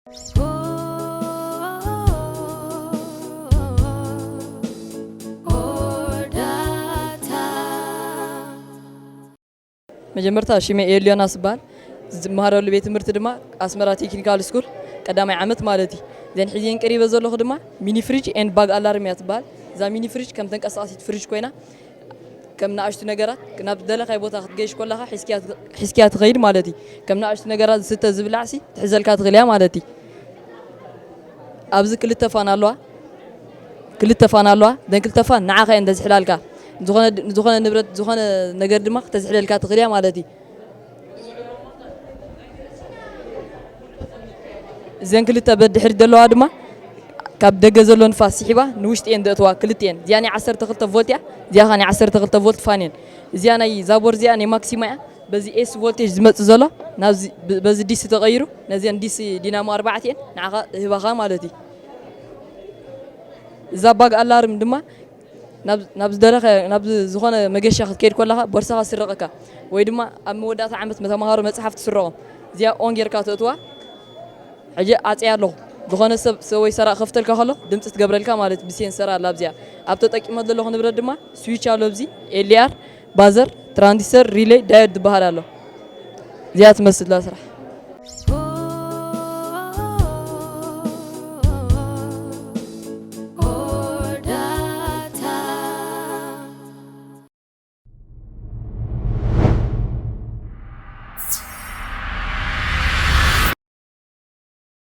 መጀመርታ ሽሜ ኤልያናስ ባል ዝማሃረሉ ቤት ትምህርት ድማ አስመራ ቴክኒካል ስኩል ቀዳማይ ዓመት ማለቲ ዘን ሒዜን ቀሪበ ዘለኹ ድማ ሚኒ ፍሪጅ ኤንድ ባግ አላርም ያትባል ዛ ሚኒ ፍሪጅ ከም ተንቀሳቃሲት ፍሪጅ ኮይና ከም ናእሽቱ ነገራት ናብ ደለኻይ ቦታ ክትገይሽ ከለኻ ሒስኪያ ትኸይድ ማለቲ ከም ናእሽቱ ነገራት ዝስተ ዝብላዕሲ ትሕዘልካ ትኽልያ ማለቲ ኣብዚ ክልተ ፋን ኣለዋ ደን ክልተ ፋን ንዓኻ እየን ተዝሕላልካ ዝኾነ ንብረት ዝኾነ ነገር ድማ ተዝሕለልካ ትኽልያ ማለቲ ዘን ክልተ በድሕሪ ዘለዋ ድማ ካብ ደገ ዘሎ ንፋስ ሲሒባ ንውሽጢ እየን ደእትዋ ክልቲአን እዚኣ ናይ 12 ቮልት እያ እዚኣ ኸ ናይ 12 ቮልት ፋን እየን እዚኣ ናይ ዛቦር እዚኣ ናይ ማክሲማ እያ በዚ ኤስ ቮልቴጅ ዝመፅእ ዘሎ በዚ ዲሲ ተቐይሩ ነዚአን ዲሲ ዲናሞ 4 እየን ንዓኻ ህባኻ ማለት እዩ እዛ ባግ አላርም ድማ ናብ ዝደረኸ ናብ ዝኾነ መገሻ ክትከይድ ከለኻ ቦርሳኻ ስረቐካ ወይ ድማ ኣብ መወዳእታ ዓመት ተምሃሮ መፅሓፍ ትስረቖም እዚኣ ኦን ጌርካ ተእትዋ ሕጂ ኣፅያ ኣለኹ ዝኾነ ሰብ ወይ ሰራቕ ከፍተልካ ከሎ ድምፂ ትገብረልካ ማለት ብሴንሰር ኣላ ኣብዚኣ ኣብ ተጠቂመት ዘለኹ ንብረት ድማ ስዊች ኣሎ ኣብዚ ኤልአር ባዘር ትራንዚስተር ሪሌይ ዳዮድ ዝበሃል ኣሎ እዚኣ ትመስል ስራሕ